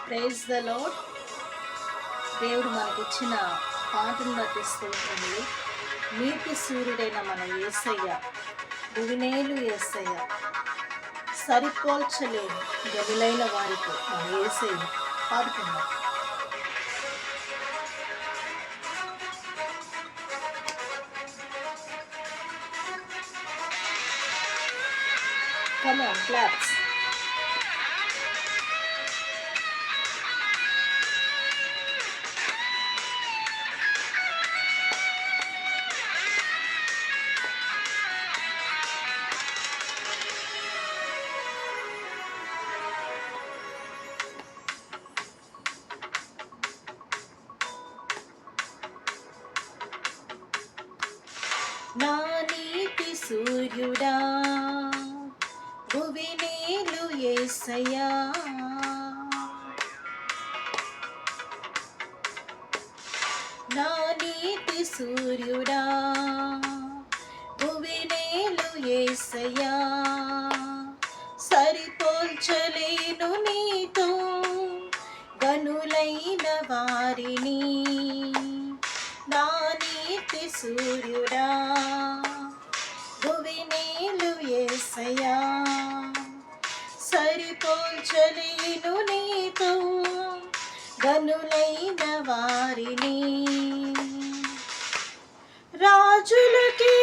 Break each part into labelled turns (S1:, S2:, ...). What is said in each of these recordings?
S1: Praise the lord. దేవుడు మనకిచ్చిన పాటను బట్టి స్తోత్రములు. నీతి సూర్యుడైన మన యేసయ్య, భువినేలు యేసయ్య, సరిపోల్చలేని గనులైన వారితో మన యేసయ్య పాడుకుందాం. Come on, claps. నా నీతి సూర్యుడా, భువినేలు యేసయ్యా, నా నీతి సూర్యుడా, భువినేలు యేసయ్యా, సరిపోల్చలేను నీతో గనులైన వారిని. నా నీతి సూర్యుడా, భువినేలు యేసయ్యా, సరిపోల్చలేను నీతో గనులైన వారిని. రాజులకే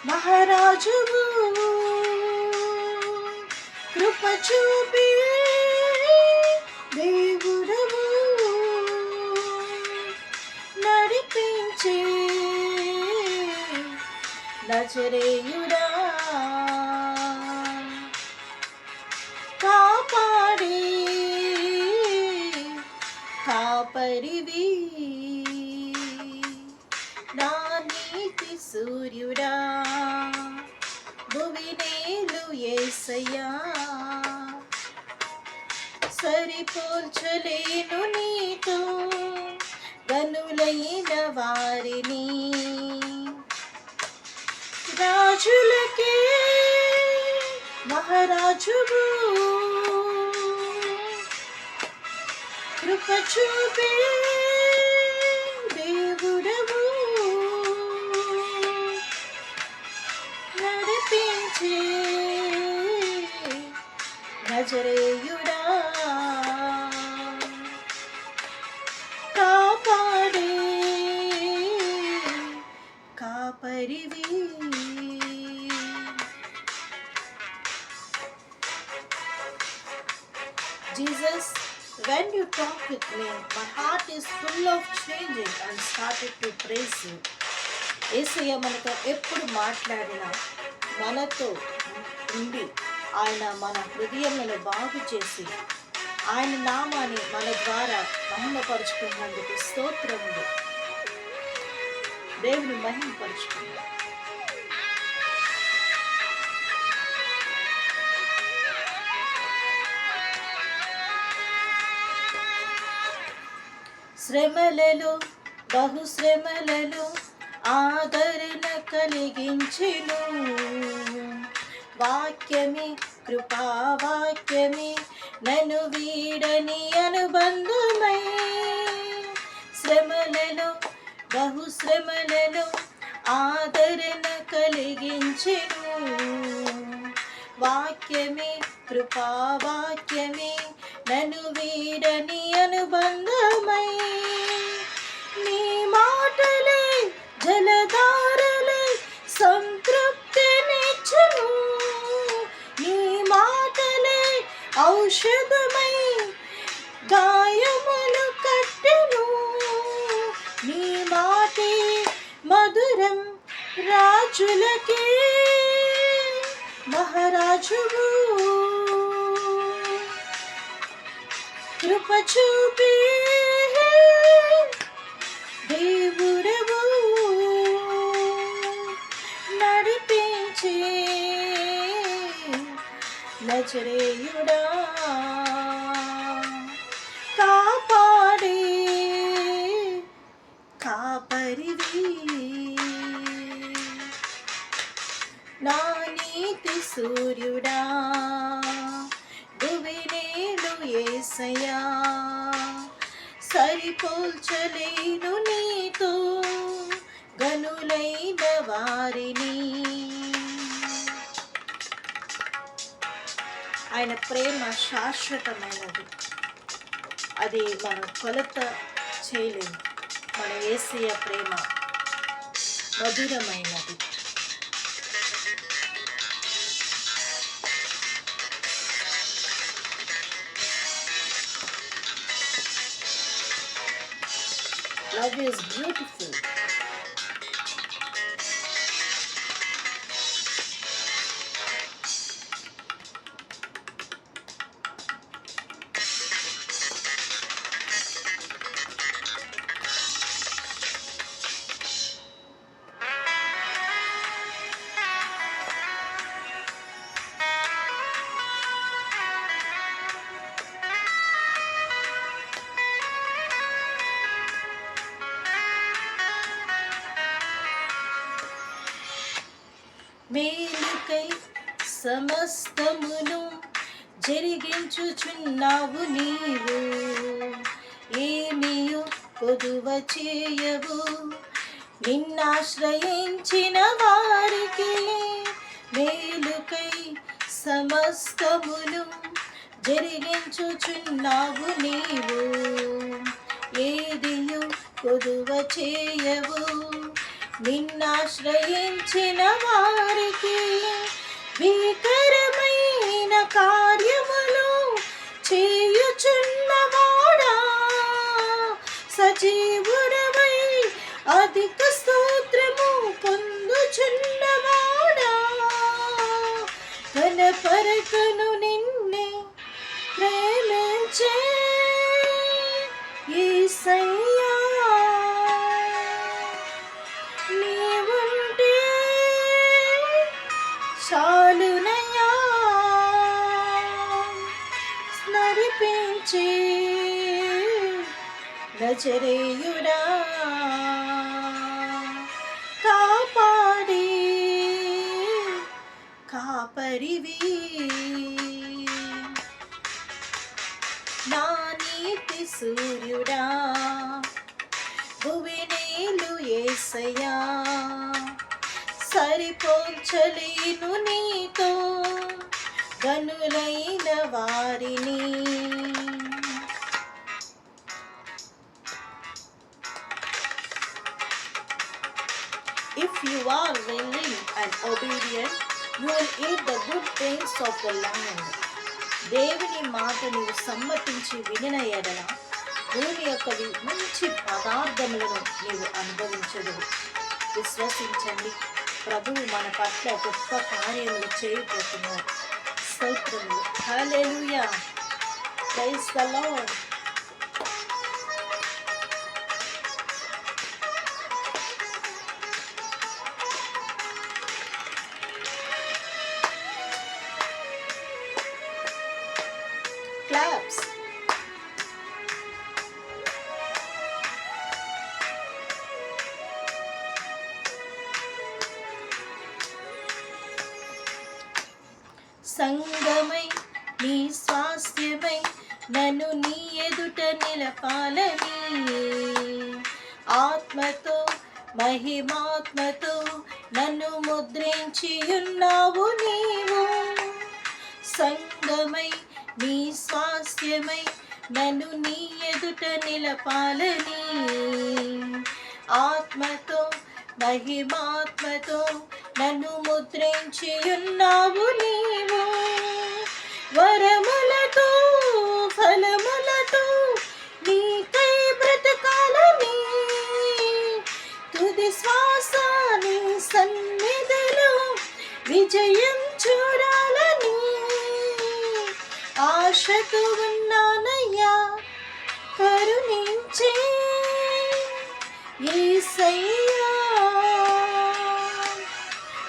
S1: మహారాజువు, కృప చూపి దేవుడవు, నడిపించే నజరేయుడా, కాపాడే కాపరివి. నా నీతి సూర్యుడా, భువినేలు యేసయ్యా, సరిపోల్చలేను నీతో గనులైన వారిని. రాజులకే మహారాజువు, కృప చూపే దేవుడవు, నడిపించే నజరేయుడా, కాపాడే కాపరివి. Jesus, when you talk with me, my heart is full of changing and started to praise you. యేసయ్య మనతో ఎప్పుడు మాట్లాడినా మనతో ఉండి ఆయన మన హృదయములను బాగు చేసి ఆయన నామాన్ని మన ద్వారా మహిమపరుచుకున్నందుకు స్తోత్రములు. దేవుని మహిమపరుచుకున్నాం. శ్రమలలో బహుశ్రమలలో ఆదరణ కలిగించెను వాక్యమే, కృపావాక్యమే, నన్ను వీడని అనుబంధమై. శ్రమలలో బహుశ్రమలలో ఆదరణ కలిగించెను వాక్యమే, కృపావాక్యమే, నన్ను వీడని అనుబంధమై. నీ మాటలే జలధారలై సంతృప్తినిచ్చును, నీ మాటలే ఔషధమై గాయములు కట్టెను. నీ మాటే మధురం రాజులకే మహారాజువు, కృప చూపి దేవుడవు, నడిపించే నజరేయుడా, కాపాడే కాపరివి. నా నీతి సూర్యుడా, భువినేలు యేసయ్యా, సరిపోల్చలేను నీతో గనులైన వారిని. ఆయన ప్రేమ శాశ్వతమైనది, అది మనం కొలత చేయలేము. మన యేసయ్య ప్రేమ మధురమైనది. Love is beautiful. మేలుకై సమస్తమును జరిగించుచున్నావు నీవు, ఏమియు కొదువ చేయవు నిన్నాశ్రయించిన వారికి. మేలుకై సమస్తమును జరిగించుచున్నావు నీవు, ఏదియు కొదువ చేయవు నిన్నాశ్రయించిన వారికి. భీకరమైన కార్యములు చేయుచున్నవాడా, సజీవుడవై అధిక స్తోత్రము పొందుచున్నవాడా, కనపరకను నిన్నే ప్రేమించే యేసయ్యా, నీవుంటే చాలునయ్యా, స్మరిపించే నజరేయుడా, కాపాడే కాపరివి. నా నీతి సూర్యుడా, భువినేలు యేసయ్యా, సరిపోల్చలేను నీతో గనులైన వారిని. If you are willing and obedient, you will eat the good things of the land. దేవుని మాట నీవు సమ్మతించి వినిన ఎడల భూమి యొక్క మంచి పదార్థములను నీవు అనుభవించదువు. విశ్వసించండి, ప్రభువు మన పట్ల గొప్ప కార్యములు చేయబోతున్నారు. స్తోత్రములు. Hallelujah. Praise the lord. Claps. సంగమై నీ స్వాస్థ్యమై నన్ను నీ ఎదుట నిలపాలని, ఆత్మతో మహిమాత్మతో నన్ను ముద్రించి ఉన్నావు నీవు. సంగమై నీ స్వాస్థ్యమై నన్ను నీ ఎదుట నిలపాలని, ఆత్మతో మహిమాత్మతో నన్ను ముద్రించి ఉన్నావు నీవు. వరములతో ఫలములతో నీకై బ్రతకాలని, తుది శ్వాస నీ సన్నిధిలో విజయం చూడాలని ఆశతో ఉన్నానయ్యా, కరుణించే యేసయ్యా,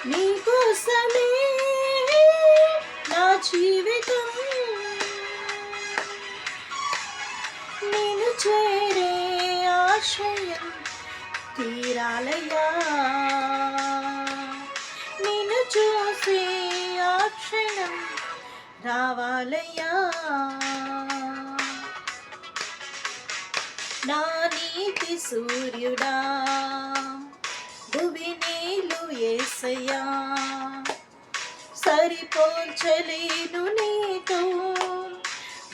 S1: నీకోసమే నా జీవితం, నిన్ను చేరే ఆశయం తీరాలయ్యా, నిన్ను చూసే ఆ క్షణం రావాలయ్యా. నా నీతి సూర్యుడా, భువినేలు యేసయ్యా, సరిపోల్చలేను నీతో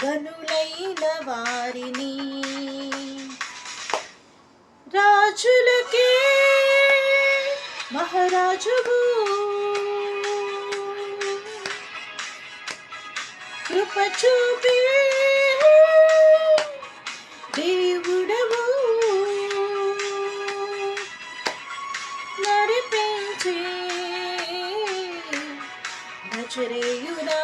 S1: గనులైన వారిని. రాజులకే మహారాజువు, కృప చూపే దేవుడవు, నడిపించే నజరేయుడా,